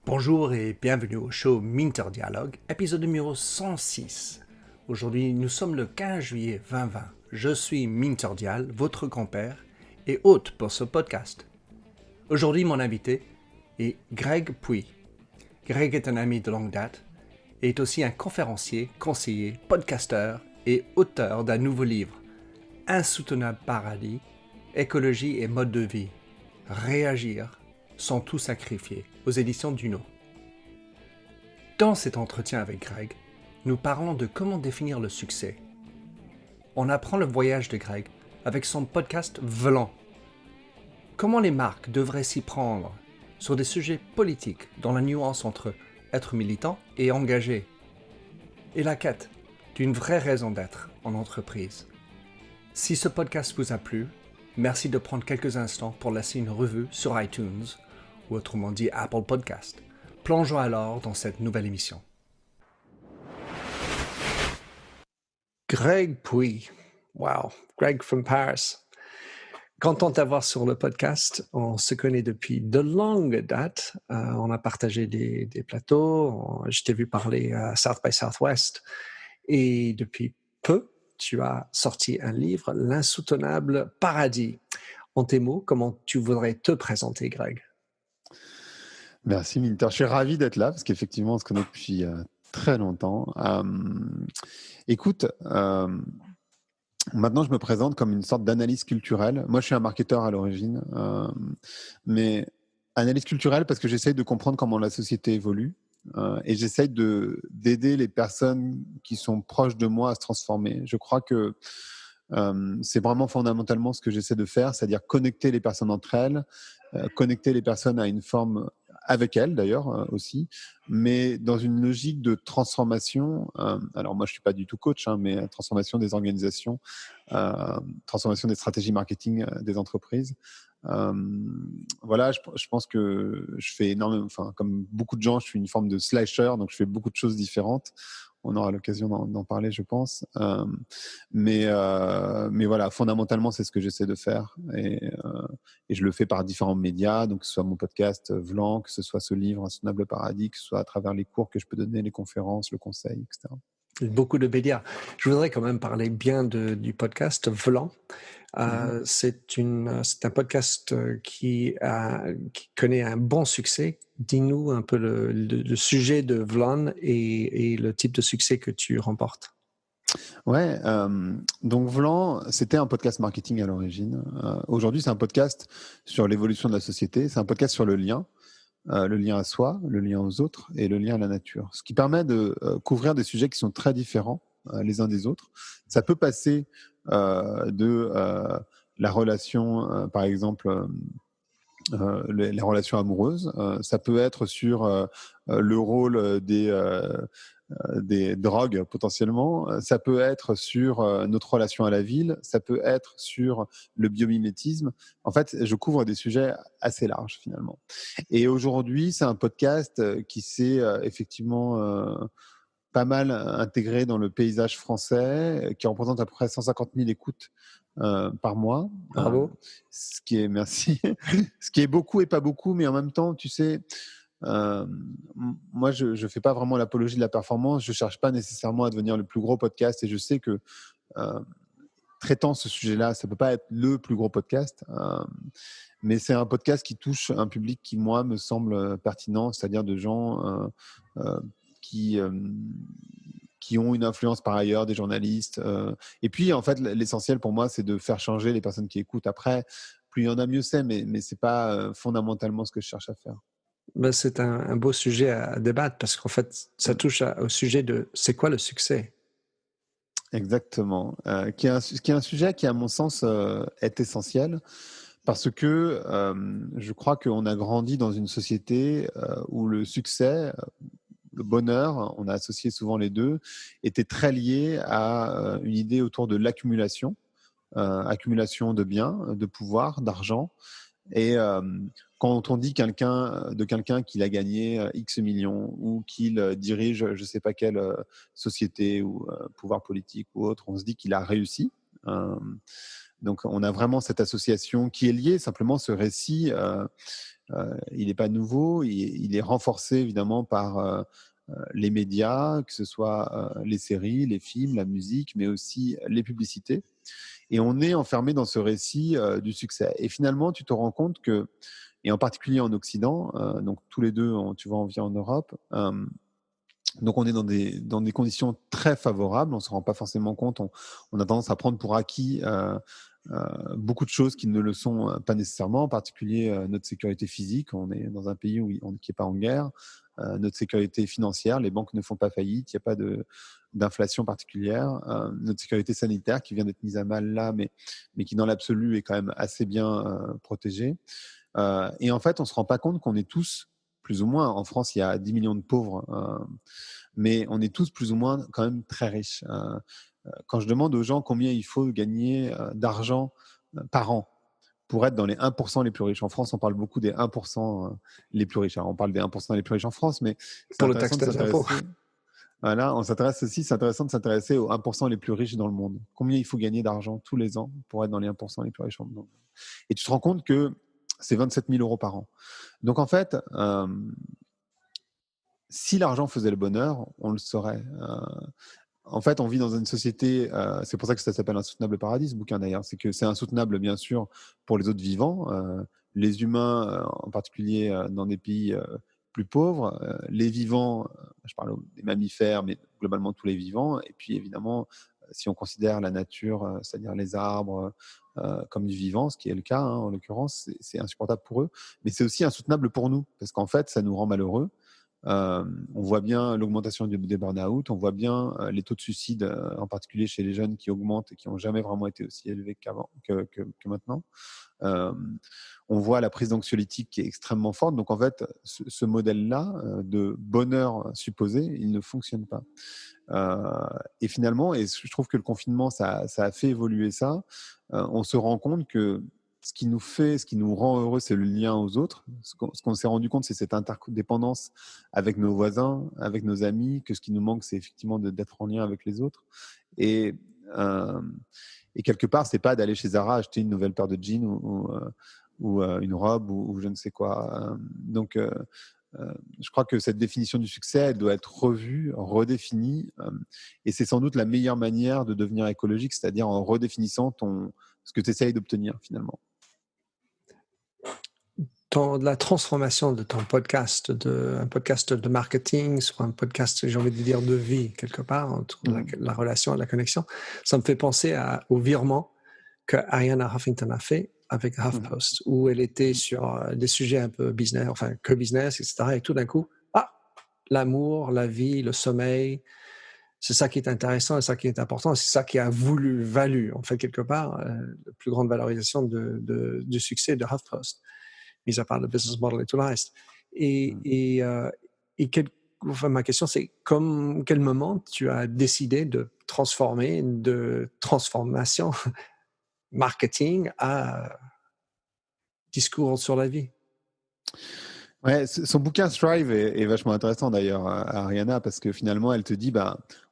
Bonjour et bienvenue au show Minter Dialogue, épisode numéro 106. Aujourd'hui, nous sommes le 15 juillet 2020. Je suis Minter Dial, votre compère et hôte pour ce podcast. Aujourd'hui, mon invité est Greg Puy. Greg est un ami de longue date et est aussi un conférencier, conseiller, podcasteur et auteur d'un nouveau livre, Insoutenable paradis, écologie et mode de vie. Réagir sans tout sacrifier, aux éditions Duno. Dans cet entretien avec Greg, nous parlons de comment définir le succès. On apprend le voyage de Greg avec son podcast Vlan. Comment les marques devraient s'y prendre sur des sujets politiques dans la nuance entre être militant et engagé. Et la quête d'une vraie raison d'être en entreprise. Si ce podcast vous a plu, merci de prendre quelques instants pour laisser une revue sur iTunes, ou autrement dit Apple Podcast. Plongeons alors dans cette nouvelle émission. Greg Puy. Wow, Greg from Paris. Content de t'avoir sur le podcast. On se connaît depuis de longues dates. On a partagé des plateaux. Je t'ai vu parler à South by Southwest. Et depuis peu, tu as sorti un livre, L'insoutenable paradis. En tes mots, comment tu voudrais te présenter, Greg? Merci Minter, je suis ravi d'être là parce qu'effectivement on se connaît depuis très longtemps. Écoute, maintenant je me présente comme une sorte d'analyse culturelle. Moi je suis un marketeur à l'origine, mais analyse culturelle parce que j'essaye de comprendre comment la société évolue et j'essaye d'aider les personnes qui sont proches de moi à se transformer. Je crois que c'est vraiment fondamentalement ce que j'essaie de faire, c'est-à-dire connecter les personnes entre elles, connecter les personnes à une forme avec elles d'ailleurs aussi, mais dans une logique de transformation. Alors moi je suis pas du tout coach, mais transformation des organisations, transformation des stratégies marketing des entreprises. Voilà, je pense que je fais énormément, enfin comme beaucoup de gens, je suis une forme de slasher, donc je fais beaucoup de choses différentes. On aura l'occasion d'en parler, je pense. Mais voilà, fondamentalement, c'est ce que j'essaie de faire. Et je le fais par différents médias, donc que ce soit mon podcast Vlan, que ce soit ce livre, Insoutenable paradis, que ce soit à travers les cours que je peux donner, les conférences, le conseil, etc. Beaucoup de médias. Je voudrais quand même parler bien du podcast Vlan. C'est un podcast qui connaît un bon succès. Dis-nous un peu le sujet de Vlan et le type de succès que tu remportes. Ouais, donc Vlan, c'était un podcast marketing à l'origine. Aujourd'hui, c'est un podcast sur l'évolution de la société. C'est un podcast sur le lien à soi, le lien aux autres et le lien à la nature. Ce qui permet de couvrir des sujets qui sont très différents les uns des autres. Ça peut passer de la relation, par exemple, les relations amoureuses. Ça peut être sur le rôle des drogues potentiellement. Ça peut être sur notre relation à la ville. Ça peut être sur le biomimétisme. En fait, je couvre des sujets assez larges finalement. Et aujourd'hui, c'est un podcast qui s'est effectivement pas mal intégré dans le paysage français, qui représente à peu près 150 000 écoutes par mois. Bravo. Ce qui est, merci, ce qui est beaucoup et pas beaucoup, mais en même temps, tu sais, moi, je ne fais pas vraiment l'apologie de la performance. Je ne cherche pas nécessairement à devenir le plus gros podcast et je sais que traitant ce sujet-là, ça ne peut pas être le plus gros podcast, mais c'est un podcast qui touche un public qui, moi, me semble pertinent, c'est-à-dire de gens qui ont une influence par ailleurs, des journalistes. Et puis, en fait, l'essentiel pour moi, c'est de faire changer les personnes qui écoutent. Après, plus il y en a, mieux c'est, mais ce n'est pas fondamentalement ce que je cherche à faire. Ben, c'est un beau sujet à débattre parce qu'en fait, ça touche au sujet de c'est quoi le succès? Exactement. Qui est un sujet qui, à mon sens, est essentiel parce que je crois qu'on a grandi dans une société où le succès, le bonheur, on a associé souvent les deux, était très lié à une idée autour de l'accumulation, accumulation de biens, de pouvoir, d'argent. Et quand on dit de quelqu'un qu'il a gagné X millions ou qu'il dirige je ne sais pas quelle société ou pouvoir politique ou autre, on se dit qu'il a réussi. Donc, on a vraiment cette association qui est liée. Simplement, ce récit, il n'est pas nouveau. Il est renforcé, évidemment, par les médias, que ce soit les séries, les films, la musique, mais aussi les publicités. Et on est enfermé dans ce récit du succès. Et finalement, tu te rends compte que, et en particulier en Occident, donc tous les deux, tu vois, on vit en Europe, donc on est dans des conditions très favorables, on ne se rend pas forcément compte, on a tendance à prendre pour acquis beaucoup de choses qui ne le sont pas nécessairement, en particulier notre sécurité physique. On est dans un pays qui n'est pas en guerre. Notre sécurité financière, les banques ne font pas faillite, il n'y a pas d'inflation particulière. Notre sécurité sanitaire qui vient d'être mise à mal là, mais qui dans l'absolu est quand même assez bien protégée. Et en fait, on ne se rend pas compte qu'on est tous, plus ou moins, en France, il y a 10 millions de pauvres, mais on est tous plus ou moins quand même très riches. Quand je demande aux gens combien il faut gagner d'argent par an pour être dans les 1% les plus riches. En France, on parle beaucoup des 1% les plus riches. Alors, on parle des 1% les plus riches en France, mais c'est Pour le intéressant taxe de des impôts. s'intéresser. Voilà, on s'intéresse aussi, c'est intéressant de s'intéresser aux 1% les plus riches dans le monde. Combien il faut gagner d'argent tous les ans pour être dans les 1% les plus riches dans le monde. Et tu te rends compte que c'est 27 000 euros par an. Donc, en fait, si l'argent faisait le bonheur, on le saurait. En fait, on vit dans une société, c'est pour ça que ça s'appelle Insoutenable Paradis, ce bouquin d'ailleurs, c'est que c'est insoutenable bien sûr pour les autres vivants, les humains en particulier dans des pays plus pauvres, les vivants, je parle des mammifères, mais globalement tous les vivants, et puis évidemment, si on considère la nature, c'est-à-dire les arbres, comme du vivant, ce qui est le cas en l'occurrence, c'est insupportable pour eux, mais c'est aussi insoutenable pour nous, parce qu'en fait, ça nous rend malheureux. On voit bien l'augmentation des burn-out, on voit bien les taux de suicide, en particulier chez les jeunes, qui augmentent et qui n'ont jamais vraiment été aussi élevés que maintenant. On voit la prise d'anxiolytiques qui est extrêmement forte. Donc en fait, ce modèle-là de bonheur supposé, il ne fonctionne pas. Et finalement, et je trouve que le confinement, ça a fait évoluer ça. On se rend compte que ce qui nous rend heureux, c'est le lien aux autres. Ce qu'on s'est rendu compte, c'est cette interdépendance avec nos voisins, avec nos amis, que ce qui nous manque, c'est effectivement d'être en lien avec les autres. Et, euh, et quelque part, c'est pas d'aller chez Zara acheter une nouvelle paire de jeans ou une robe ou je ne sais quoi. Donc, je crois que cette définition du succès, elle doit être revue, redéfinie. Et c'est sans doute la meilleure manière de devenir écologique, c'est-à-dire en redéfinissant ce que tu essayes d'obtenir finalement. La transformation de ton podcast, un podcast de marketing sur un podcast, j'ai envie de dire, de vie, quelque part, entre la relation et la connexion, ça me fait penser au virement que Arianna Huffington a fait avec HuffPost, où elle était sur des sujets un peu business, enfin que business, etc. Et tout d'un coup, l'amour, la vie, le sommeil, c'est ça qui est intéressant et ça qui est important. C'est ça qui a valu, en fait, quelque part, la plus grande valorisation du succès de HuffPost, mis à part le business model et tout le reste. Ma question, c'est quel moment tu as décidé de transformer de transformation marketing à discours sur la vie? Ouais, son bouquin Strive est vachement intéressant d'ailleurs, Ariana, parce que finalement, elle te dit,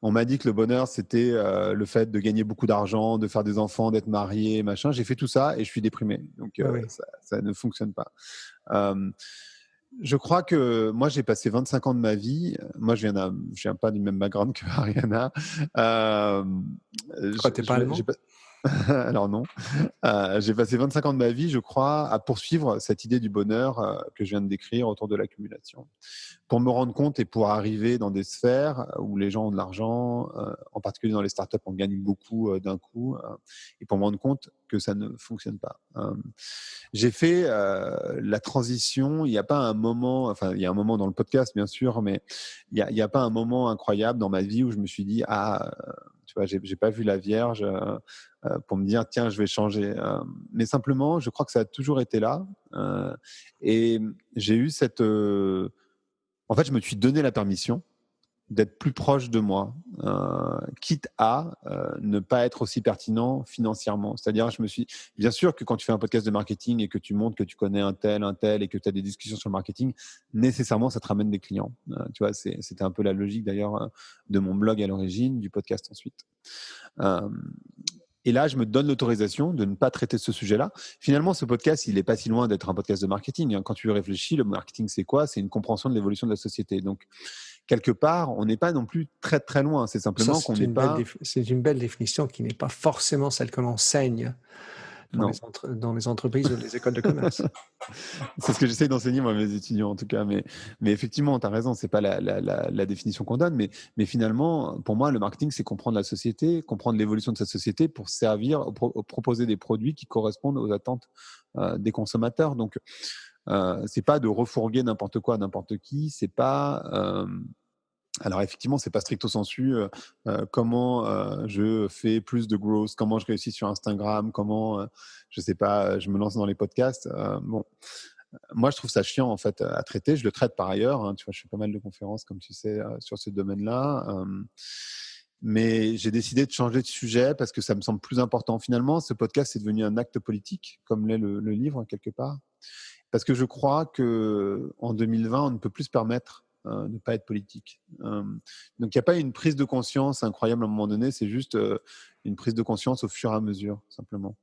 on m'a dit que le bonheur, c'était le fait de gagner beaucoup d'argent, de faire des enfants, d'être marié, machin. J'ai fait tout ça et je suis déprimé. Donc, Oui. ça ne fonctionne pas. Je crois que moi, j'ai passé 25 ans de ma vie. Moi, je viens pas du même background que Ariana. Quoi, t'es pas allemand? Alors non. J'ai passé 25 ans de ma vie, je crois, à poursuivre cette idée du bonheur que je viens de décrire autour de l'accumulation. Pour me rendre compte et pour arriver dans des sphères où les gens ont de l'argent, en particulier dans les startups, on gagne beaucoup d'un coup, et pour me rendre compte que ça ne fonctionne pas. J'ai fait la transition. Il n'y a pas un moment, enfin, il y a un moment dans le podcast, bien sûr, mais il n'y a pas un moment incroyable dans ma vie où je me suis dit, tu vois, j'ai pas vu la Vierge pour me dire, tiens, je vais changer. Mais simplement, je crois que ça a toujours été là. Et j'ai eu en fait, je me suis donné la permission d'être plus proche de moi, quitte à ne pas être aussi pertinent financièrement. C'est-à-dire, bien sûr que quand tu fais un podcast de marketing et que tu montres que tu connais un tel, et que tu as des discussions sur le marketing, nécessairement, ça te ramène des clients. Tu vois, c'était un peu la logique d'ailleurs de mon blog à l'origine, du podcast ensuite. Et là, je me donne l'autorisation de ne pas traiter ce sujet-là. Finalement, ce podcast, il n'est pas si loin d'être un podcast de marketing. Quand tu y réfléchis, le marketing, c'est quoi? C'est une compréhension de l'évolution de la société. Donc, quelque part, on n'est pas non plus très, très loin. C'est Ça, simplement qu'on n'est pas… c'est une belle définition qui n'est pas forcément celle que l'on enseigne Non. dans les entreprises ou les écoles de commerce. C'est ce que j'essaie d'enseigner, moi, à mes étudiants, en tout cas. Mais effectivement, tu as raison, ce n'est pas la définition qu'on donne. Mais finalement, pour moi, le marketing, c'est comprendre la société, comprendre l'évolution de sa société pour servir, proposer des produits qui correspondent aux attentes des consommateurs. Donc, ce n'est pas de refourguer n'importe quoi à n'importe qui. C'est pas… alors effectivement, c'est pas stricto sensu comment je fais plus de growth, comment je réussis sur Instagram, comment je sais pas, je me lance dans les podcasts. Bon, moi je trouve ça chiant en fait à traiter. Je le traite par ailleurs. Hein, tu vois, je fais pas mal de conférences comme tu sais sur ce domaine-là. Mais j'ai décidé de changer de sujet parce que ça me semble plus important. Finalement, ce podcast est devenu un acte politique, comme l'est le livre quelque part. Parce que je crois qu'en 2020, on ne peut plus se permettre de ne pas être politique. Donc, il n'y a pas une prise de conscience incroyable à un moment donné, c'est juste une prise de conscience au fur et à mesure, simplement.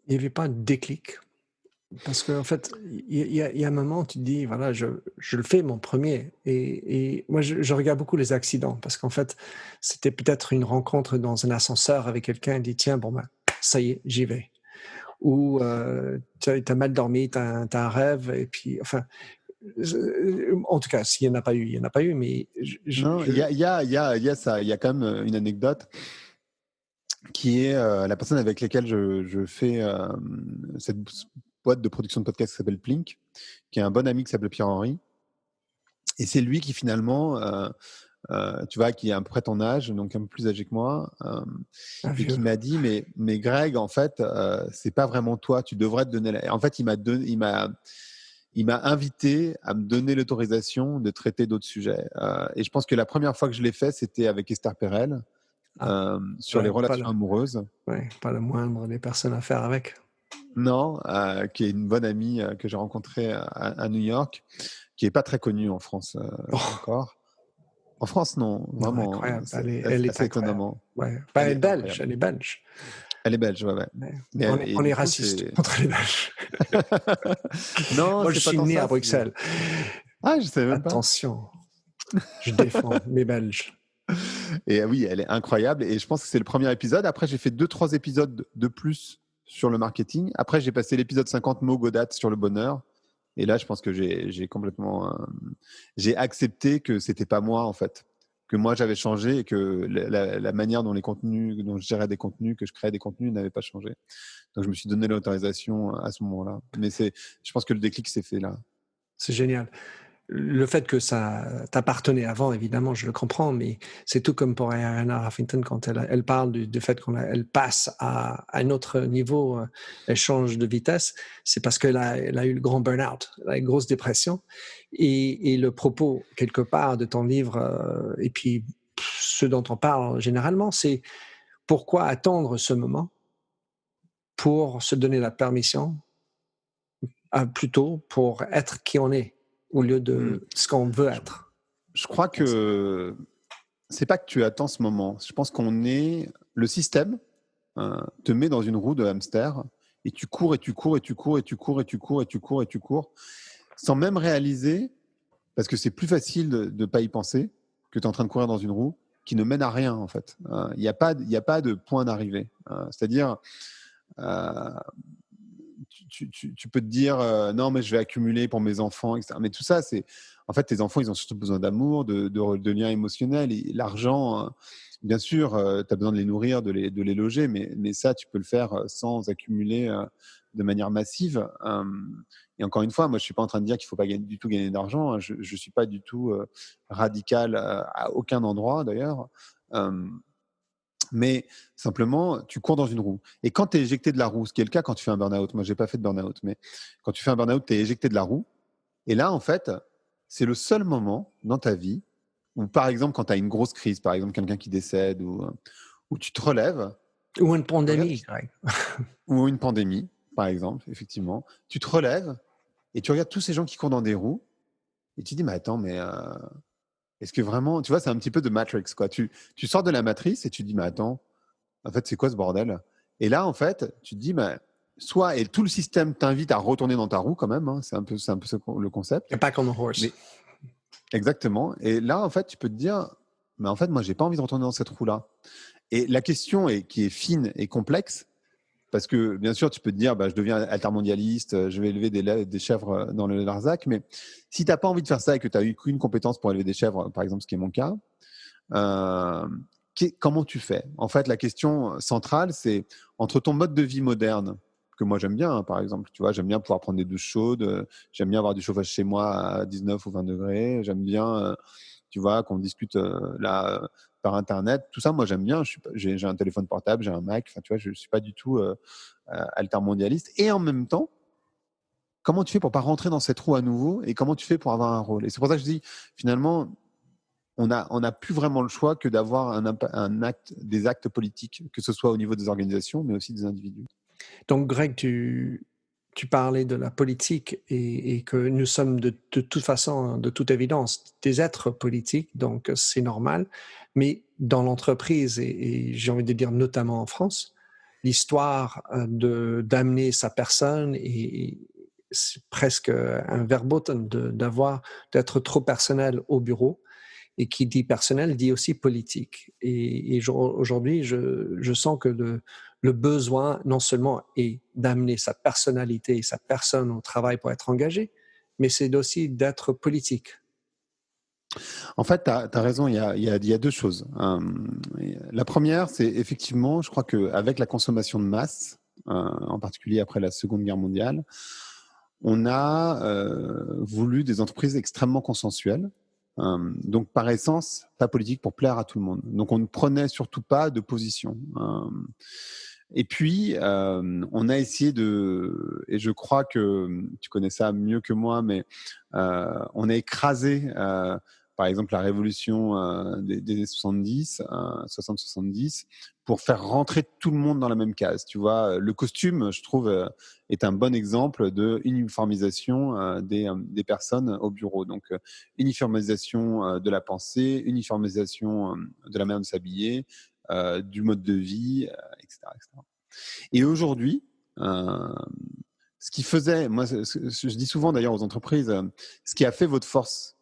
Il n'y avait pas de déclic. Parce qu'en fait, il y a un moment, tu te dis, voilà, je le fais mon premier. Et moi, je regarde beaucoup les accidents parce qu'en fait, c'était peut-être une rencontre dans un ascenseur avec quelqu'un et dit, tiens, bon, ben, ça y est, j'y vais. Ou tu as mal dormi, tu as un rêve, et puis, enfin, en tout cas, s'il n'y en a pas eu, il n'y en a pas eu, mais Non, il y a ça, il y a quand même une anecdote qui est la personne avec laquelle je fais cette boîte de production de podcast qui s'appelle Plink, qui est un bon ami qui s'appelle Pierre-Henri. Et c'est lui qui finalement, tu vois, qui est à peu près ton âge, donc un peu plus âgé que moi, et qui m'a dit, mais Greg, en fait, c'est pas vraiment toi, tu devrais te donner En fait, il m'a invité à me donner l'autorisation de traiter d'autres sujets. Et je pense que la première fois que je l'ai fait, c'était avec Esther Perel, sur les relations amoureuses. Ouais, pas le moindre des personnes à faire avec. Non, qui est une bonne amie que j'ai rencontrée à New York, qui n'est pas très connue en France encore. En France, non, Non, vraiment, incroyable. c'est Elle est assez incroyable. étonnamment. Ouais. Ben, elle est belge. Incroyable. Elle est belge. Elle est belge, ouais. Ouais. Mais et On est du coup, raciste contre les Belges. non, Moi, je c'est pas suis tant né à ça. Bruxelles. Ah, je savais même pas. Attention, je défends mes Belges. Et oui, elle est incroyable. Et je pense que c'est le premier épisode. Après, j'ai fait 2-3 épisodes de plus sur le marketing. Après, j'ai passé l'épisode 50 mots Godot sur le bonheur. Et là, je pense que j'ai complètement… j'ai accepté que c'était pas moi, en fait. Que moi, j'avais changé et que la manière dont dont je gérais des contenus, que je créais des contenus n'avait pas changé. Donc, je me suis donné l'autorisation à ce moment-là. Mais je pense que le déclic s'est fait là. C'est génial. Le fait que ça t'appartenait avant, évidemment, je le comprends, mais c'est tout comme pour Ariana Huffington quand elle parle du fait qu'elle passe à un autre niveau, elle change de vitesse, c'est parce qu'elle a eu le grand burn-out, la grosse dépression. Et le propos, quelque part, de ton livre, et puis ce dont on parle généralement, c'est pourquoi attendre ce moment pour se donner la permission, plutôt pour être qui on est, au lieu de ce qu'on veut être. Je crois que c'est pas que tu attends ce moment. Je pense le système te met dans une roue de hamster et tu cours et tu cours et tu cours et tu cours et tu cours et tu cours et tu cours sans même réaliser, parce que c'est plus facile de ne pas y penser que tu es en train de courir dans une roue qui ne mène à rien en fait. Il n'y a pas de point d'arrivée. C'est-à-dire tu peux te dire non mais je vais accumuler pour mes enfants, etc. Mais tout ça, c'est en fait tes enfants, ils ont surtout besoin d'amour, de liens émotionnels. Et l'argent, bien sûr, tu as besoin de les nourrir, de les loger, mais ça, tu peux le faire sans accumuler de manière massive. Et encore une fois, moi, je suis pas en train de dire qu'il faut pas du tout gagner d'argent. Hein. Je suis pas du tout radical à aucun endroit d'ailleurs. Mais simplement, tu cours dans une roue. Et quand tu es éjecté de la roue, ce qui est le cas quand tu fais un burn-out, moi, je n'ai pas fait de burn-out, mais quand tu fais un burn-out, tu es éjecté de la roue. Et là, en fait, c'est le seul moment dans ta vie où, par exemple, quand tu as une grosse crise, par exemple, quelqu'un qui décède, où tu te relèves. Ou une pandémie. Ou une pandémie, par exemple, effectivement. Tu te relèves et tu regardes tous ces gens qui courent dans des roues et tu te dis, mais attends, mais… est-ce que vraiment, tu vois, c'est un petit peu de Matrix, quoi. Tu sors de la matrice et tu te dis, mais attends, En fait, c'est quoi ce bordel? Et là, en fait, tu te dis, bah, soit, et tout le système t'invite à retourner dans ta roue quand même, hein, c'est un peu le concept. Back on the horse. Mais exactement. Et là, en fait, tu peux te dire, mais en fait, moi, j'ai pas envie de retourner dans cette roue-là. Et la question qui est fine et complexe, parce que bien sûr, tu peux te dire, bah, je deviens altermondialiste, je vais élever des chèvres dans le Larzac, mais si tu n'as pas envie de faire ça et que tu n'as eu qu'une compétence pour élever des chèvres, par exemple, ce qui est mon cas, euh, comment tu fais? En fait, la question centrale, c'est entre ton mode de vie moderne, que moi j'aime bien, hein, par exemple, tu vois, j'aime bien pouvoir prendre des douches chaudes, j'aime bien avoir du chauffage chez moi à 19 ou 20 degrés, j'aime bien, tu vois, qu'on discute là par Internet, tout ça, moi j'aime bien, j'ai un téléphone portable, j'ai un Mac, enfin, tu vois, je ne suis pas du tout altermondialiste. Et en même temps, comment tu fais pour pas rentrer dans cette roue à nouveau et comment tu fais pour avoir un rôle? Et c'est pour ça que je dis, finalement, on n'a plus vraiment le choix que d'avoir des actes politiques, que ce soit au niveau des organisations, mais aussi des individus. Donc, Greg, tu parlais de la politique et que nous sommes de toute façon, de toute évidence, des êtres politiques, donc c'est normal. Mais dans l'entreprise, et j'ai envie de dire notamment en France, l'histoire d'amener sa personne et c'est presque un verboten d'être trop personnel au bureau. Et qui dit personnel dit aussi politique. Et aujourd'hui, je sens que le besoin non seulement est d'amener sa personnalité et sa personne au travail pour être engagé, mais c'est aussi d'être politique. En fait, tu as raison, il y a deux choses. La première, c'est effectivement, je crois qu'avec la consommation de masse, en particulier après la Seconde Guerre mondiale, on a voulu des entreprises extrêmement consensuelles. Donc, par essence, pas politique pour plaire à tout le monde. Donc, on ne prenait surtout pas de position. Et puis, on a essayé et je crois que tu connais ça mieux que moi, mais on a écrasé, par exemple, la révolution des années 70, 60-70, pour faire rentrer tout le monde dans la même case. Tu vois, le costume, je trouve, est un bon exemple de uniformisation des personnes au bureau. Donc, uniformisation de la pensée, uniformisation de la manière de s'habiller, du mode de vie, etc., etc. Et aujourd'hui, ce qui faisait, moi, je dis souvent d'ailleurs aux entreprises, ce qui a fait votre force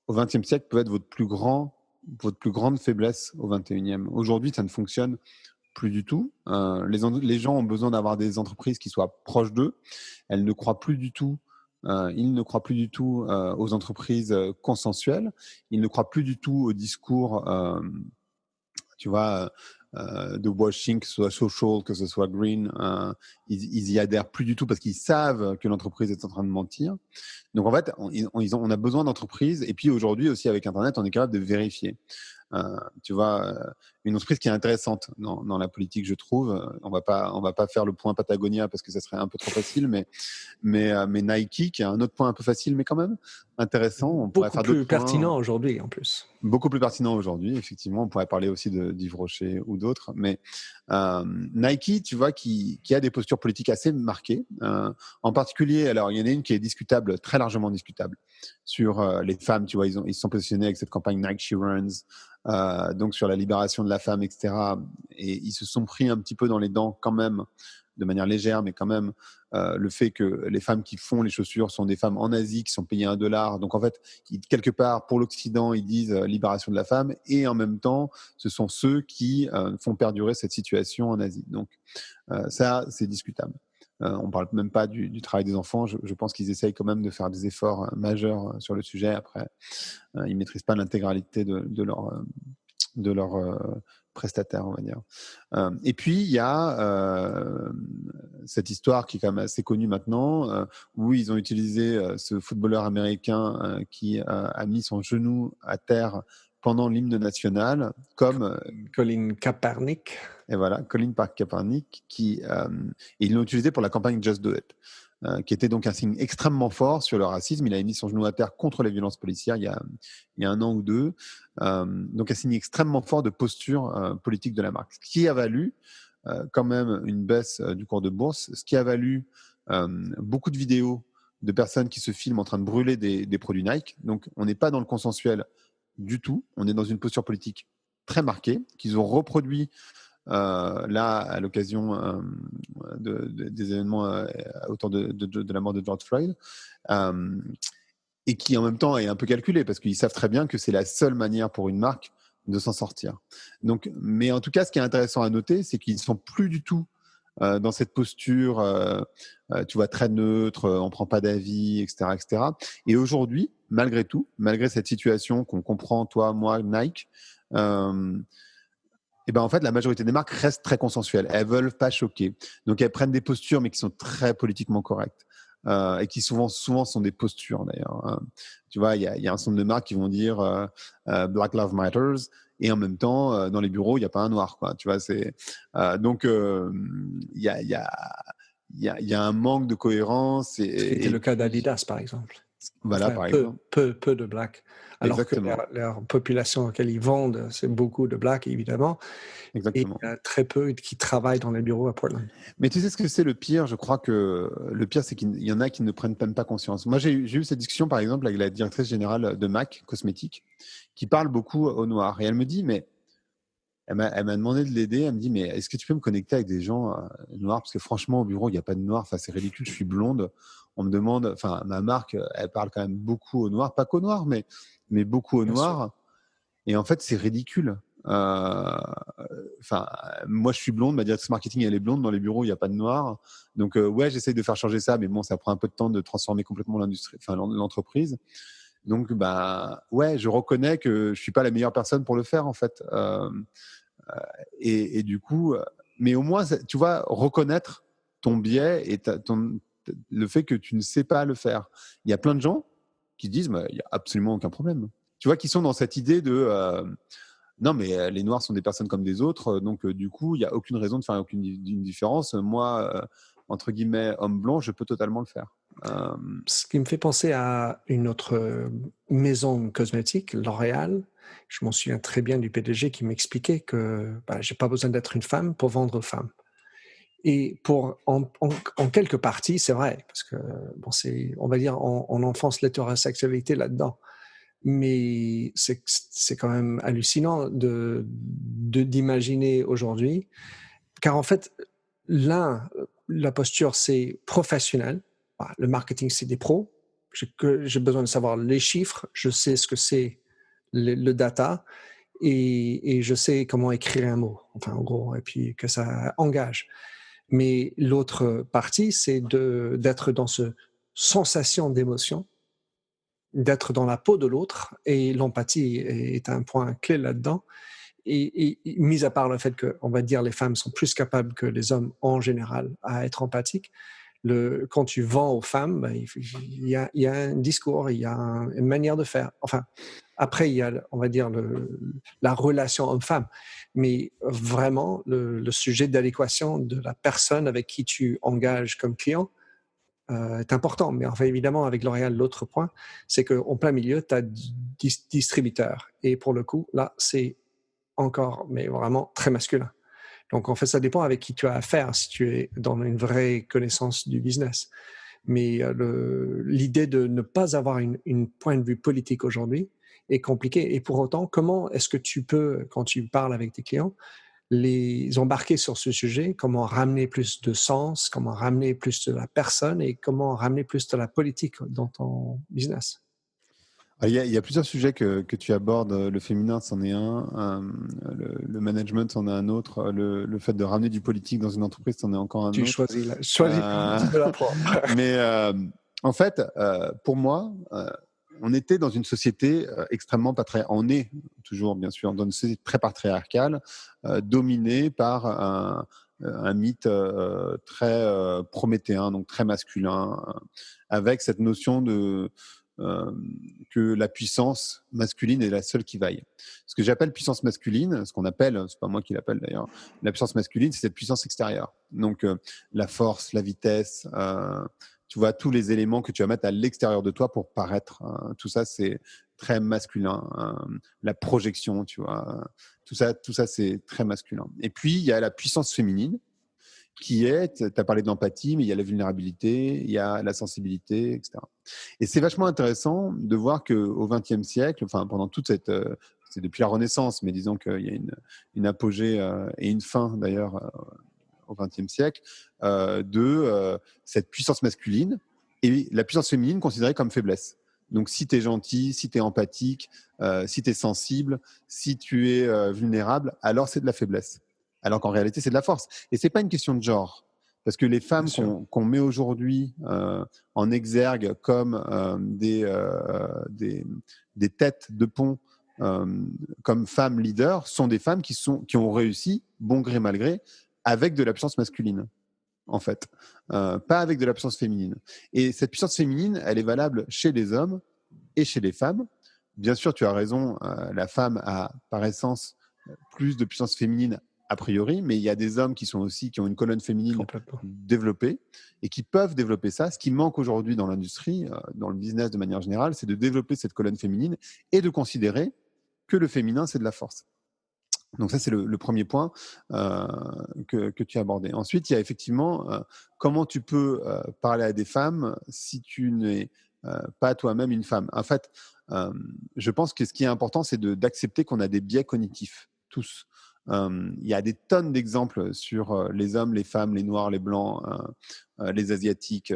au XXe siècle peut être votre plus grande faiblesse au XXIe. Aujourd'hui, ça ne fonctionne plus du tout. Les gens ont besoin d'avoir des entreprises qui soient proches d'eux. Ils ne croient plus du tout aux entreprises consensuelles. Ils ne croient plus du tout au discours tu vois, de washing, que ce soit social, que ce soit green, ils y adhèrent plus du tout parce qu'ils savent que l'entreprise est en train de mentir. Donc en fait, on a besoin d'entreprises. Et puis aujourd'hui aussi avec Internet, on est capable de vérifier. Tu vois, une entreprise qui est intéressante dans la politique, je trouve. On va pas faire le point Patagonia parce que ça serait un peu trop facile, mais Nike, qui a un autre point un peu facile, mais quand même intéressant. On pourrait Beaucoup faire d'autres plus points. pertinent aujourd'hui en plus. Beaucoup plus pertinent aujourd'hui, effectivement. On pourrait parler aussi d'Yves Rocher ou d'autres. Mais Nike, tu vois, qui a des postures politiques assez marquées. En particulier, alors il y en a une qui est discutable, très largement discutable, sur les femmes. Tu vois, ils se sont positionnés avec cette campagne Nike She Runs, donc sur la libération de la femme, etc. Et ils se sont pris un petit peu dans les dents quand même, de manière légère, mais quand même, le fait que les femmes qui font les chaussures sont des femmes en Asie qui sont payées $1. Donc en fait, quelque part, pour l'Occident, ils disent libération de la femme, et en même temps, ce sont ceux qui font perdurer cette situation en Asie. Donc ça, c'est discutable. On ne parle même pas du travail des enfants. Je pense qu'ils essayent quand même de faire des efforts majeurs sur le sujet. Après, ils ne maîtrisent pas l'intégralité de leur prestataire, on va dire. Et puis, il y a cette histoire qui est quand même assez connue maintenant, où ils ont utilisé ce footballeur américain qui a mis son genou à terre pendant l'hymne national, comme Colin Kaepernick. et voilà, Colin Kaepernick, et ils l'ont utilisé pour la campagne Just Do It, qui était donc un signe extrêmement fort sur le racisme. Il avait mis son genou à terre contre les violences policières il y a un an ou deux. Donc un signe extrêmement fort de posture politique de la marque. Ce qui a valu quand même une baisse du cours de bourse, ce qui a valu beaucoup de vidéos de personnes qui se filment en train de brûler des produits Nike. Donc on n'est pas dans le consensuel du tout. On est dans une posture politique très marquée, qu'ils ont reproduit là, à l'occasion des événements autour de la mort de George Floyd, et qui en même temps est un peu calculé parce qu'ils savent très bien que c'est la seule manière pour une marque de s'en sortir. Donc, mais en tout cas, ce qui est intéressant à noter, c'est qu'ils ne sont plus du tout dans cette posture, tu vois, très neutre, on ne prend pas d'avis, etc., etc. Et aujourd'hui, malgré tout, malgré cette situation qu'on comprend, toi, moi, Nike, et ben en fait, la majorité des marques restent très consensuelles. Elles veulent pas choquer. Donc, elles prennent des postures, mais qui sont très politiquement correctes. Et qui souvent sont des postures, d'ailleurs. Tu vois, il y a un certain nombre de marques qui vont dire Black Lives Matters, et en même temps, dans les bureaux, il n'y a pas un noir, quoi. Tu vois, donc, il y a, il y, a, il y a un manque de cohérence. C'était le cas d'Adidas, par exemple. Voilà, Enfin, par exemple. peu de blacks. Alors que Exactement. leur population auquel ils vendent, c'est beaucoup de blacks, évidemment. Et Exactement. il y a très peu qui travaillent dans les bureaux à Portland. Mais tu sais ce que c'est le pire? Je crois que le pire, c'est qu'il y en a qui ne prennent même pas conscience. Moi, j'ai eu cette discussion, par exemple, avec la directrice générale de MAC Cosmétiques, qui parle beaucoup au noir. Et elle me dit, mais elle m'a demandé de l'aider. Elle me dit, mais est-ce que tu peux me connecter avec des gens noirs? Parce que franchement, au bureau, il n'y a pas de noir. Enfin, c'est ridicule, je suis blonde. On me demande, enfin, ma marque, elle parle quand même beaucoup au noir. Pas qu'au noir, mais beaucoup au Bien sûr. noir. Et en fait, c'est ridicule. Enfin, moi, je suis blonde. Ma directrice marketing, elle est blonde. Dans les bureaux, il n'y a pas de noir. Donc, ouais, j'essaye de faire changer ça, mais bon, ça prend un peu de temps de transformer complètement l'industrie, enfin, l'entreprise. Donc, bah, ouais, je reconnais que je suis pas la meilleure personne pour le faire, en fait. Et du coup, mais au moins, tu vois, reconnaître ton biais et le fait que tu ne sais pas le faire. Il y a plein de gens qui disent, bah, il n'y a absolument aucun problème. Tu vois, qui sont dans cette idée de non, mais les Noirs sont des personnes comme des autres, donc du coup, il n'y a aucune raison de faire aucune différence. Moi, entre guillemets, homme blanc, je peux totalement le faire. Ce qui me fait penser à une autre maison cosmétique, L'Oréal. Je m'en souviens très bien du PDG qui m'expliquait que j'ai pas besoin d'être une femme pour vendre aux femmes. Et en quelque partie, c'est vrai, parce que bon, on va dire, on enfonce l'hétérosexualité là-dedans. Mais c'est quand même hallucinant d'imaginer aujourd'hui, car en fait, la posture, c'est professionnel. Le marketing, c'est des pros. J'ai besoin de savoir les chiffres, je sais ce que c'est le data, et je sais comment écrire un mot, enfin en gros, et puis que ça engage. Mais l'autre partie, c'est d'être dans ce sensation d'émotion, d'être dans la peau de l'autre, et l'empathie est un point clé là-dedans. Et mis à part le fait que, on va dire, les femmes sont plus capables que les hommes en général à être empathiques, quand tu vends aux femmes, il y a un discours, il y a une manière de faire. Enfin, après, il y a, on va dire, la relation homme-femme. Mais vraiment, le sujet d'adéquation de la personne avec qui tu engages comme client est important. Mais enfin, évidemment, avec L'Oréal, l'autre point, c'est qu'en plein milieu, tu as distributeur. Et pour le coup, là, c'est encore, mais vraiment très masculin. Donc, en fait, ça dépend avec qui tu as affaire, si tu es dans une vraie connaissance du business. Mais l'idée de ne pas avoir une point de vue politique aujourd'hui est compliquée. Et pour autant, comment est-ce que tu peux, quand tu parles avec tes clients, les embarquer sur ce sujet, comment ramener plus de sens, comment ramener plus de la personne et comment ramener plus de la politique dans ton business? Il y a plusieurs sujets que tu abordes. Le féminin, c'en est un. Le management, c'en est un autre. Le fait de ramener du politique dans une entreprise, c'en est encore un Tu autre. choisis de la prendre. Mais en fait, pour moi, on était dans une société extrêmement patriarcale. On est toujours, bien sûr, dans une société très patriarcale, dominée par un mythe très prométhéen, donc très masculin, avec cette notion euh, que la puissance masculine est la seule qui vaille. Ce que j'appelle puissance masculine, ce qu'on appelle, c'est pas moi qui l'appelle d'ailleurs, la puissance masculine, c'est cette puissance extérieure. Donc la force, la vitesse, tu vois, tous les éléments que tu vas mettre à l'extérieur de toi pour paraître. Tout ça, c'est très masculin. La projection, tu vois, tout ça, c'est très masculin. Et puis, il y a la puissance féminine qui est, tu as parlé de l'empathie, mais il y a la vulnérabilité, il y a la sensibilité, etc. Et c'est vachement intéressant de voir qu'au XXe siècle, enfin pendant toute c'est depuis la Renaissance, mais disons qu'il y a une apogée et une fin d'ailleurs au XXe siècle de cette puissance masculine et la puissance féminine considérée comme faiblesse. Donc, si tu es gentil, si tu es empathique, si tu es sensible, si tu es vulnérable, alors c'est de la faiblesse. Alors qu'en réalité, c'est de la force. Et ce n'est pas une question de genre. Parce que les femmes qu'on met aujourd'hui en exergue comme des têtes de pont, comme femmes leaders, sont des femmes qui ont réussi, bon gré mal gré, avec de la puissance masculine, en fait. Pas avec de la puissance féminine. Et cette puissance féminine, elle est valable chez les hommes et chez les femmes. Bien sûr, tu as raison, la femme a par essence plus de puissance féminine a priori, mais il y a des hommes qui ont une colonne féminine développée et qui peuvent développer ça. Ce qui manque aujourd'hui dans l'industrie, dans le business de manière générale, c'est de développer cette colonne féminine et de considérer que le féminin, c'est de la force. Donc ça, c'est le premier point que tu as abordé. Ensuite, il y a effectivement comment tu peux parler à des femmes si tu n'es pas toi-même une femme. En fait, je pense que ce qui est important, c'est d'accepter qu'on a des biais cognitifs, tous. Il y a des tonnes d'exemples sur les hommes, les femmes, les noirs, les blancs, les asiatiques,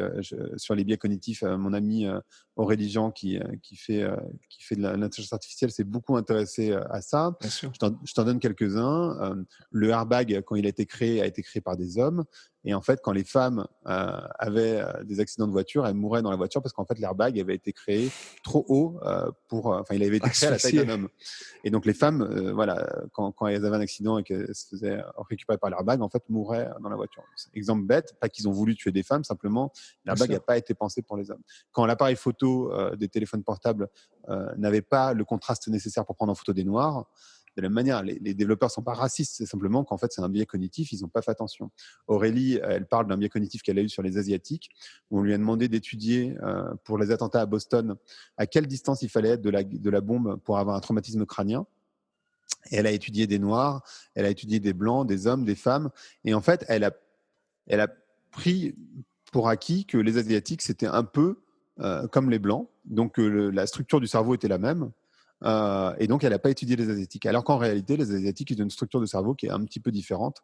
sur les biais cognitifs. Mon ami Aurélie Jean, qui fait de l'intelligence artificielle, s'est beaucoup intéressé à ça. Je t'en donne quelques-uns. Le airbag, quand il a été créé par des hommes. Et en fait, quand les femmes avaient des accidents de voiture, elles mouraient dans la voiture parce qu'en fait, l'airbag avait été créé trop haut il avait été créé à la taille d'un homme. Et donc, les femmes, quand elles avaient un accident et qu'elles se faisaient récupérer par l'airbag, en fait, mouraient dans la voiture. Exemple bête, pas qu'ils ont voulu tuer des femmes, simplement, l'airbag n'a pas été pensé pour les hommes. Quand l'appareil photo des téléphones portables n'avait pas le contraste nécessaire pour prendre en photo des noirs, de la même manière, les développeurs ne sont pas racistes, c'est simplement qu'en fait, c'est un biais cognitif, ils n'ont pas fait attention. Aurélie, elle parle d'un biais cognitif qu'elle a eu sur les Asiatiques, où on lui a demandé d'étudier pour les attentats à Boston à quelle distance il fallait être de la bombe pour avoir un traumatisme crânien. Et elle a étudié des Noirs, elle a étudié des Blancs, des hommes, des femmes, et en fait, elle a pris pour acquis que les Asiatiques, c'était un peu comme les Blancs, donc la structure du cerveau était la même. Et donc, elle n'a pas étudié les Asiatiques. Alors qu'en réalité, les Asiatiques, ils ont une structure de cerveau qui est un petit peu différente.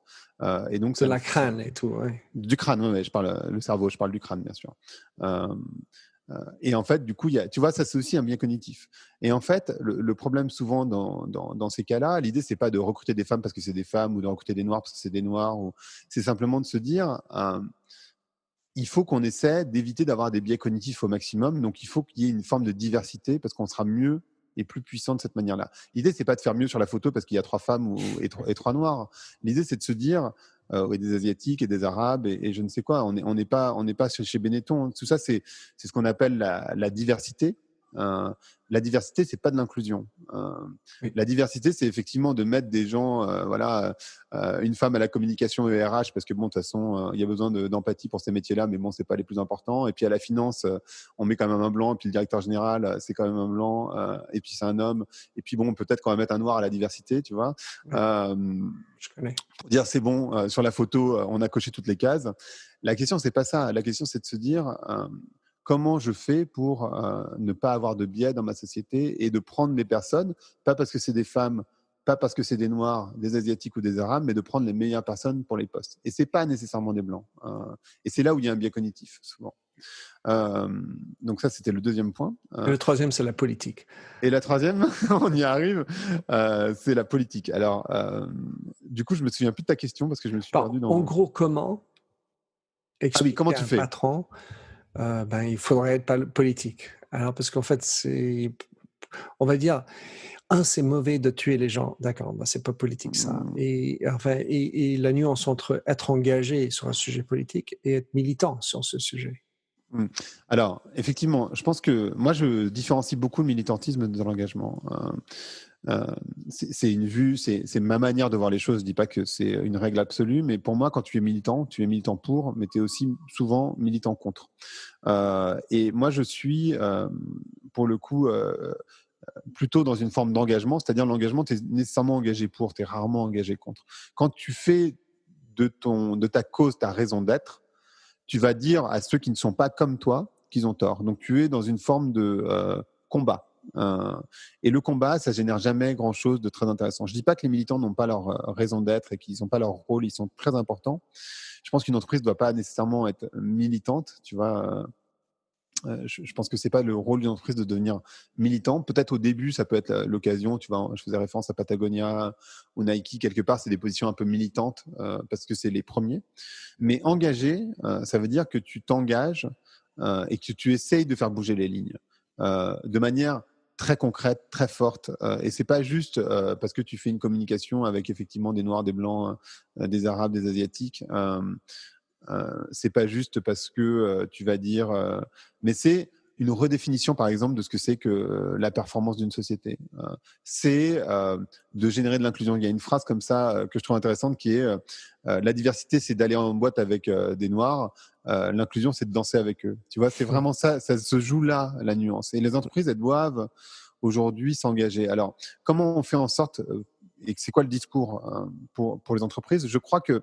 Et donc, de la crâne et tout, oui. Du crâne, oui, je parle le cerveau, je parle du crâne, bien sûr. Et en fait, du coup, tu vois, ça, c'est aussi un biais cognitif. Et en fait, le problème souvent dans ces cas-là, l'idée, c'est pas de recruter des femmes parce que c'est des femmes ou de recruter des noirs parce que c'est des noirs. C'est simplement de se dire... il faut qu'on essaie d'éviter d'avoir des biais cognitifs au maximum. Donc, il faut qu'il y ait une forme de diversité parce qu'on sera mieux et plus puissant de cette manière-là. L'idée, c'est pas de faire mieux sur la photo parce qu'il y a 3 femmes et 3 noirs. L'idée, c'est de se dire, et des Asiatiques et des Arabes et je ne sais quoi, on n'est pas chez Benetton. Tout ça, c'est ce qu'on appelle la diversité. La diversité, c'est pas de l'inclusion. Oui. La diversité, c'est effectivement de mettre des gens, une femme à la communication et RH, parce que bon, de toute façon, il y a besoin d'empathie pour ces métiers-là, mais bon, c'est pas les plus importants. Et puis à la finance, on met quand même un blanc, et puis le directeur général, c'est quand même un blanc, et puis c'est un homme. Et puis bon, peut-être qu'on va mettre un noir à la diversité, tu vois. Oui. Je connais. Pour dire c'est bon, sur la photo, on a coché toutes les cases. La question, c'est pas ça. La question, c'est de se dire comment je fais pour ne pas avoir de biais dans ma société et de prendre les personnes, pas parce que c'est des femmes, pas parce que c'est des Noirs, des Asiatiques ou des Arabes, mais de prendre les meilleures personnes pour les postes. Et c'est pas nécessairement des Blancs. Et c'est là où il y a un biais cognitif, souvent. Donc ça, c'était le deuxième point. Et le troisième, c'est la politique. Et la troisième, on y arrive, c'est la politique. Alors, du coup, je me souviens plus de ta question parce que je me suis perdu dans... En gros, comment expliquer comment tu à un fais patron il faudrait être politique. Alors, parce qu'en fait, on va dire, c'est mauvais de tuer les gens. D'accord, c'est pas politique ça. Et la nuance entre être engagé sur un sujet politique et être militant sur ce sujet. Alors, effectivement, je pense que moi, je différencie beaucoup le militantisme de l'engagement. C'est une vue, c'est ma manière de voir les choses. Je ne dis pas que c'est une règle absolue, mais pour moi, quand tu es militant pour, mais tu es aussi souvent militant contre. Et moi, je suis, pour le coup, plutôt dans une forme d'engagement, c'est-à-dire l'engagement, tu es nécessairement engagé pour, tu es rarement engagé contre. Quand tu fais de ta cause ta raison d'être, tu vas dire à ceux qui ne sont pas comme toi qu'ils ont tort. Donc, tu es dans une forme de combat. Et le combat, ça génère jamais grand-chose de très intéressant. Je dis pas que les militants n'ont pas leur raison d'être et qu'ils n'ont pas leur rôle, ils sont très importants. Je pense qu'une entreprise ne doit pas nécessairement être militante, tu vois. Je pense que c'est pas le rôle d'une entreprise de devenir militant. Peut-être au début, ça peut être l'occasion. Tu vois, je faisais référence à Patagonia ou Nike. Quelque part, c'est des positions un peu militantes parce que c'est les premiers. Mais engagé, ça veut dire que tu t'engages et que tu essayes de faire bouger les lignes de manière très concrète, très forte. Et c'est pas juste parce que tu fais une communication avec effectivement des Noirs, des Blancs, des Arabes, des Asiatiques. C'est pas juste parce que tu vas dire, mais c'est une redéfinition, par exemple, de ce que c'est que la performance d'une société. C'est de générer de l'inclusion. Il y a une phrase comme ça que je trouve intéressante qui est la diversité, c'est d'aller en boîte avec des Noirs. L'inclusion, c'est de danser avec eux. Tu vois, c'est vraiment ça. Ça se joue là, la nuance. Et les entreprises, elles doivent aujourd'hui s'engager. Alors, comment on fait en sorte et c'est quoi le discours pour les entreprises? Je crois que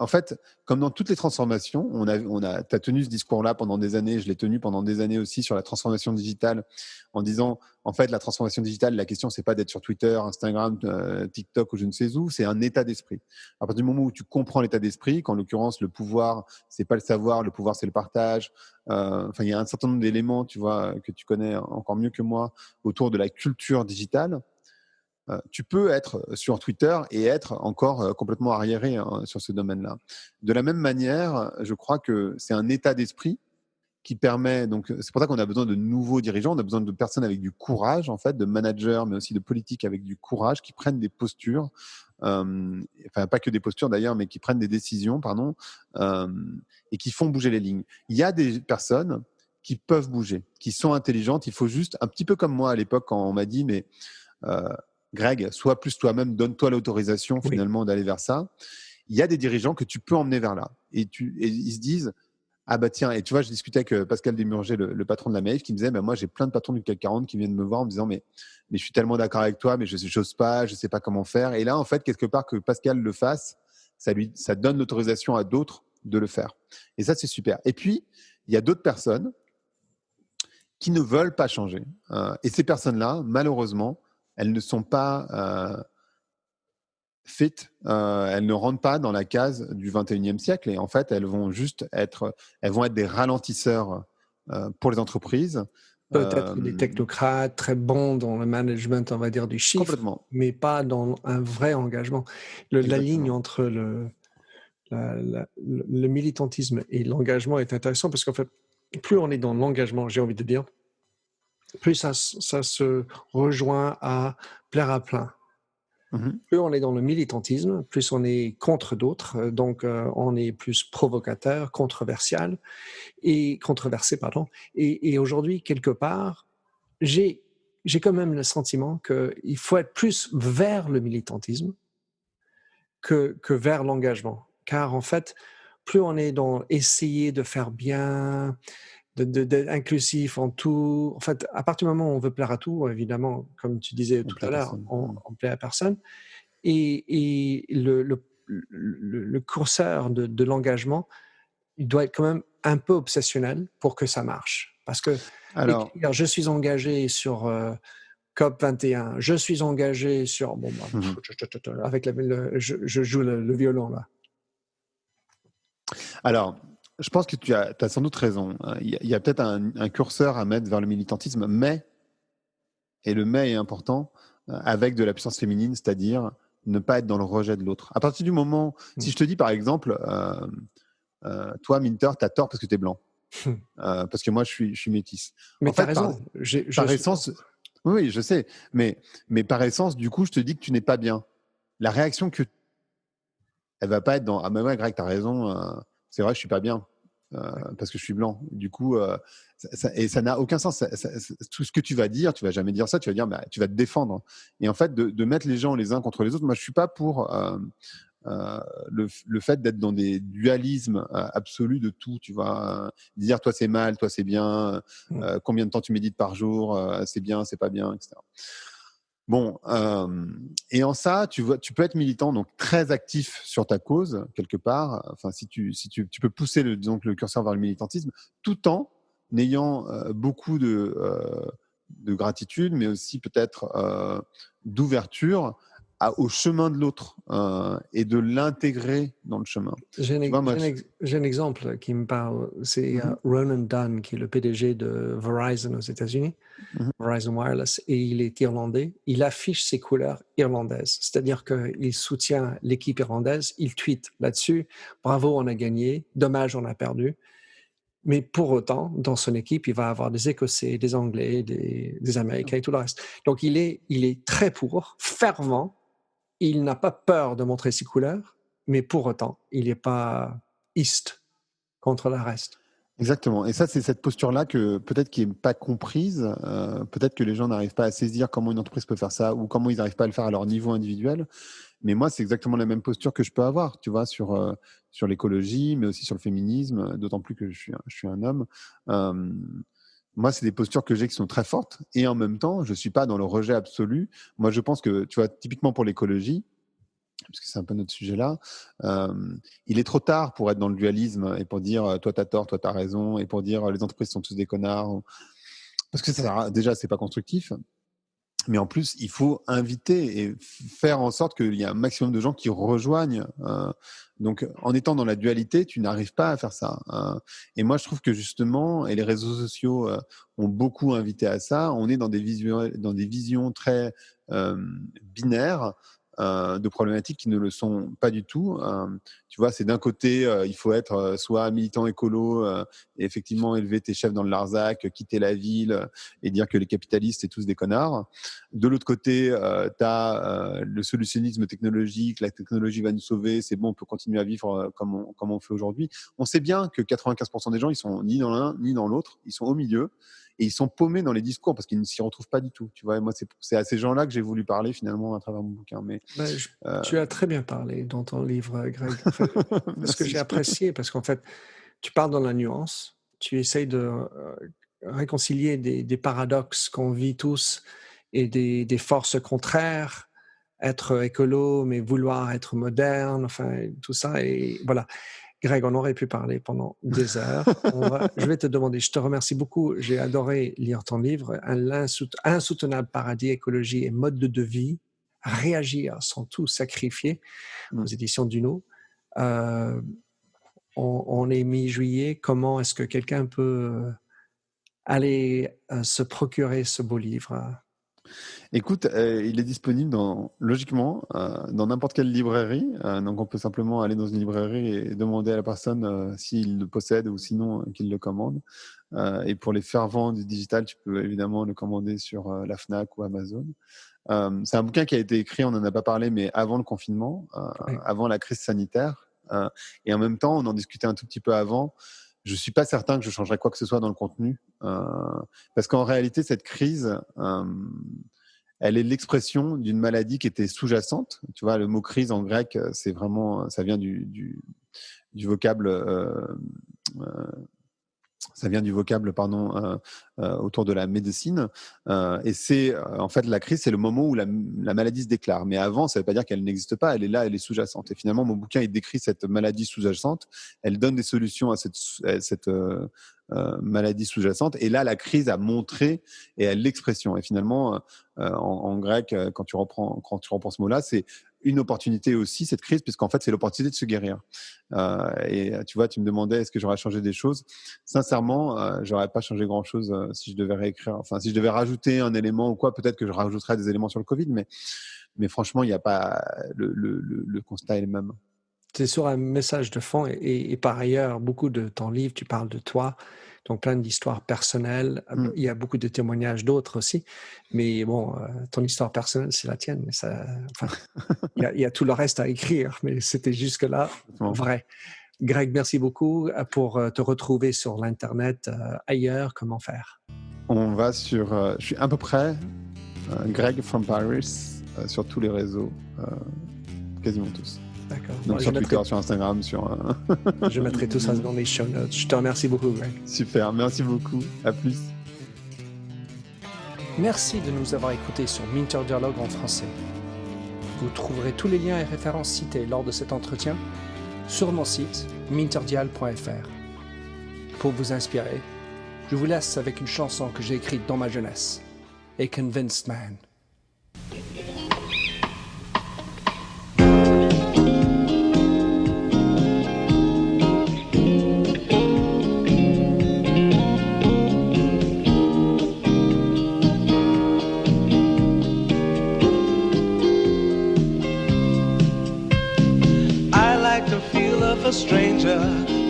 en fait, comme dans toutes les transformations, t'as tenu ce discours-là pendant des années, je l'ai tenu pendant des années aussi sur la transformation digitale, en disant, en fait, la transformation digitale, la question, c'est pas d'être sur Twitter, Instagram, TikTok ou je ne sais où, c'est un état d'esprit. À partir du moment où tu comprends l'état d'esprit, qu'en l'occurrence, le pouvoir, c'est pas le savoir, le pouvoir, c'est le partage. Enfin, il y a un certain nombre d'éléments, tu vois, que tu connais encore mieux que moi, autour de la culture digitale. Tu peux être sur Twitter et être encore complètement arriéré sur ce domaine-là. De la même manière, je crois que c'est un état d'esprit qui permet, donc c'est pour ça qu'on a besoin de nouveaux dirigeants, on a besoin de personnes avec du courage, en fait, de managers, mais aussi de politiques avec du courage, qui prennent des postures, enfin pas que des postures d'ailleurs, mais qui prennent des décisions, pardon, et qui font bouger les lignes. Il y a des personnes qui peuvent bouger, qui sont intelligentes, il faut juste, un petit peu comme moi à l'époque quand on m'a dit, mais Greg, sois plus toi-même, donne-toi l'autorisation Oui. finalement d'aller vers ça. Il y a des dirigeants que tu peux emmener vers là. Et ils se disent, ah bah tiens, et tu vois, je discutais avec Pascal Desmurger, le patron de la Maïf, qui me disait, bah, moi j'ai plein de patrons du CAC 40 qui viennent me voir en me disant, mais je suis tellement d'accord avec toi, mais je n'ose pas, je ne sais pas comment faire. Et là, en fait, quelque part, que Pascal le fasse, ça donne l'autorisation à d'autres de le faire. Et ça, c'est super. Et puis, il y a d'autres personnes qui ne veulent pas changer. Et ces personnes-là, malheureusement, elles ne sont pas fit, elles ne rentrent pas dans la case du 21e siècle et en fait, elles vont être des ralentisseurs pour les entreprises. Peut-être des technocrates très bons dans le management, on va dire, du chiffre, Complètement, mais pas dans un vrai engagement. La ligne exactement. entre le militantisme et l'engagement est intéressant parce qu'en fait, plus on est dans l'engagement, j'ai envie de dire, plus ça se rejoint à plaire à plein. Mhm. Plus on est dans le militantisme, plus on est contre d'autres, donc on est plus provocateur, controversé, pardon. Et aujourd'hui, quelque part, j'ai quand même le sentiment qu'il faut être plus vers le militantisme que vers l'engagement. Car en fait, plus on est dans essayer de faire bien, d'être inclusif en tout, en fait, à partir du moment où on veut plaire à tout, évidemment, comme tu disais On tout plaît à à l'heure, personne. on plaît à personne. Et le curseur de l'engagement, il doit être quand même un peu obsessionnel pour que ça marche. Parce que Alors, écrire je suis engagé sur COP 21, je suis engagé sur bon bah, mhm. avec je joue le violon là. Alors, je pense que tu as sans doute raison. Il y a peut-être un curseur à mettre vers le militantisme, mais, et le mais est important, avec de la puissance féminine, c'est-à-dire ne pas être dans le rejet de l'autre. À partir du moment, si je te dis par exemple, toi, Minter, tu as tort parce que tu es blanc. Parce que moi, je suis métisse. Mais En tu as fait, raison, par essence, oui, je sais, mais par essence, du coup, je te dis que tu n'es pas bien. La réaction que elle va pas être dans ah mais ouais, Greg, t'as raison, c'est vrai, je suis pas bien parce que je suis blanc. Du coup, et ça n'a aucun sens. Tout ce que tu vas dire, tu vas jamais dire ça. Tu vas dire, bah, tu vas te défendre. Et en fait, de mettre les gens les uns contre les autres, moi, je suis pas pour le fait d'être dans des dualismes absolus de tout, tu vois, dire toi c'est mal, toi c'est bien, combien de temps tu médites par jour, c'est bien, c'est pas bien, etc. Bon, et en ça, tu peux être militant, donc très actif sur ta cause quelque part. Enfin, si tu peux pousser disons, le curseur vers le militantisme, tout en ayant beaucoup de gratitude, mais aussi peut-être d'ouverture au chemin de l'autre et de l'intégrer dans le chemin. Tu vois, moi, J'ai un exemple qui me parle. C'est Mhm, Ronan Dunn, qui est le PDG de Verizon aux États-Unis, mhm. Verizon Wireless, et il est irlandais. Il affiche ses couleurs irlandaises, c'est-à-dire qu'il soutient l'équipe irlandaise. Il tweet là-dessus. Bravo, on a gagné. Dommage, on a perdu. Mais pour autant, dans son équipe, il va avoir des Écossais, des Anglais, des Américains et tout le reste. Donc, il est très fervent. Il n'a pas peur de montrer ses couleurs, mais pour autant, il n'est pas east contre le reste. Exactement. Et ça, c'est cette posture-là que peut-être qui n'est pas comprise. Peut-être que les gens n'arrivent pas à saisir comment une entreprise peut faire ça ou comment ils n'arrivent pas à le faire à leur niveau individuel. Mais moi, c'est exactement la même posture que je peux avoir, tu vois, sur l'écologie, mais aussi sur le féminisme, d'autant plus que je suis un homme. Euh, Moi, c'est des postures que j'ai qui sont très fortes. Et en même temps, je ne suis pas dans le rejet absolu. Moi, je pense que, tu vois, typiquement pour l'écologie, parce que c'est un peu notre sujet là, il est trop tard pour être dans le dualisme et pour dire toi t'as tort, toi t'as raison, et pour dire les entreprises sont tous des connards, parce que ça, déjà c'est pas constructif. Mais en plus, il faut inviter et faire en sorte qu'il y ait un maximum de gens qui rejoignent. Donc, en étant dans la dualité, tu n'arrives pas à faire ça. Et moi, je trouve que justement, et les réseaux sociaux ont beaucoup invité à ça, on est dans des visions très binaires de problématiques qui ne le sont pas du tout. Tu vois, c'est d'un côté, il faut être soit militant écolo et effectivement élever tes chefs dans le Larzac, quitter la ville et dire que les capitalistes, c'est tous des connards. De l'autre côté, tu as le solutionnisme technologique, la technologie va nous sauver, c'est bon, on peut continuer à vivre comme on fait aujourd'hui. On sait bien que 95% des gens, ils sont ni dans l'un ni dans l'autre, ils sont au milieu et ils sont paumés dans les discours parce qu'ils ne s'y retrouvent pas du tout. Tu vois, et moi, c'est à ces gens-là que j'ai voulu parler finalement à travers mon bouquin. Mais, Tu as très bien parlé dans ton livre, Greg. En fait, ce que j'ai merci. apprécié, parce qu'en fait, tu parles dans la nuance, tu essayes de réconcilier des paradoxes qu'on vit tous et des forces contraires, être écolo, mais vouloir être moderne, enfin, tout ça. Et voilà. Greg, on aurait pu parler pendant des heures. Je vais te demander, je te remercie beaucoup. J'ai adoré lire ton livre, Insoutenable paradis, écologie et mode de vie, réagir sans tout sacrifier, aux éditions Duno. Euh, on est mi-juillet. Comment est-ce que quelqu'un peut aller se procurer ce beau livre? Écoute, il est disponible logiquement dans n'importe quelle librairie. Donc, on peut simplement aller dans une librairie et demander à la personne s'il le possède ou sinon qu'il le commande. Et pour les fervents du digital, tu peux évidemment le commander sur la Fnac ou Amazon. C'est un bouquin qui a été écrit, on n'en a pas parlé, mais avant le confinement, Oui. avant la crise sanitaire. Et en même temps, on en discutait un tout petit peu avant. Je ne suis pas certain que je changerais quoi que ce soit dans le contenu. Parce qu'en réalité, cette crise, elle est l'expression d'une maladie qui était sous-jacente. Tu vois, le mot crise en grec, c'est vraiment, ça vient du vocable ça vient du vocable autour de la médecine. Et c'est en fait la crise, c'est le moment où la maladie se déclare. Mais avant, ça ne veut pas dire qu'elle n'existe pas, elle est là, elle est sous-jacente. Et finalement, mon bouquin, il décrit cette maladie sous-jacente, elle donne des solutions à cette maladie sous-jacente. Et là, la crise a montré et elle l'expression. Et finalement, en grec, quand tu reprends ce mot-là, c'est une opportunité aussi, cette crise, puisqu'en fait, c'est l'opportunité de se guérir. Et tu vois, tu me demandais est-ce que j'aurais changé des choses. Sincèrement, j'aurais pas changé grand-chose si je devais réécrire. Enfin, si je devais rajouter un élément ou quoi, peut-être que je rajouterais des éléments sur le Covid, mais franchement, il n'y a pas le constat est le même. C'est sur un message de fond et par ailleurs, beaucoup de ton livre, tu parles de toi, donc plein d'histoires personnelles. Il y a beaucoup de témoignages d'autres aussi, mais bon, ton histoire personnelle, c'est la tienne. Mais ça, enfin, il y a tout le reste à écrire, mais c'était jusque-là vrai. Greg, merci beaucoup. Pour te retrouver sur l'Internet ailleurs, comment faire? On va sur... je suis à peu près Greg from Paris sur tous les réseaux, quasiment tous. D'accord. Donc sur Twitter, sur Instagram, Je mettrai tout ça dans les show notes. Je te remercie beaucoup, Greg. Super, merci beaucoup. À plus. Merci de nous avoir écoutés sur Minter Dialogue en français. Vous trouverez tous les liens et références cités lors de cet entretien sur mon site minterdial.fr. Pour vous inspirer, Je vous laisse avec une chanson que j'ai écrite dans ma jeunesse, A Convinced Man. A stranger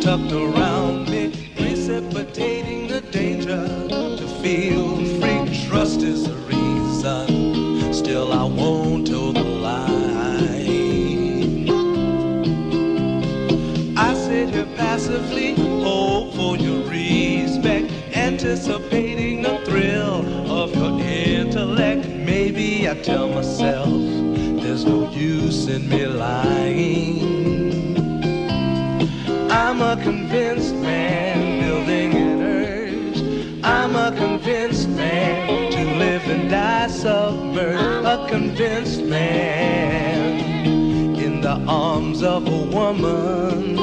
tucked around me, precipitating the danger. To feel free, trust is the reason. Still I won't toe the line. I sit here passively, hope for your respect, anticipating the thrill of your intellect. Maybe I tell myself there's no use in me lying. I'm a convinced man, building an urge. I'm a convinced man, to live and die submerged. A convinced man, in the arms of a woman.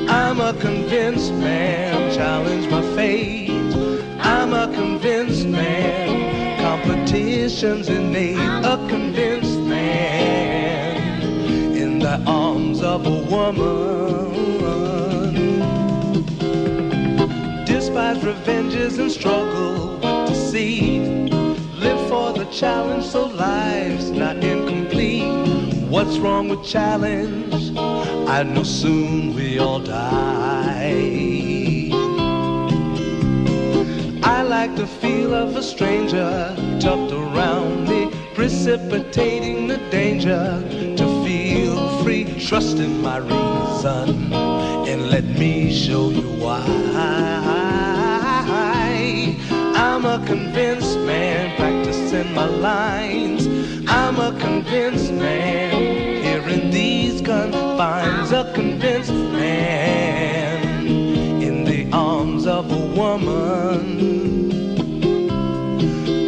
I'm a convinced man, challenge my fate. I'm a convinced man, competition's innate. A convinced man, in the arms of a woman. Despise revenges and struggle with deceit. Live for the challenge so life's not incomplete. What's wrong with challenge? I know soon we all die. I like the feel of a stranger tucked around me, precipitating the danger. To feel free, trust in my reason, and let me show you why. I'm a convinced man, practicing my lines. I'm a convinced man, here in these confines. A convinced man, in the arms of a woman.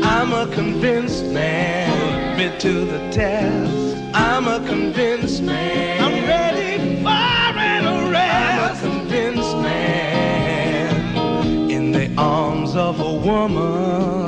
I'm a convinced man, been to the test. I'm a convinced man, I'm ready for an arrest. I'm a convinced man, in the arms of a woman.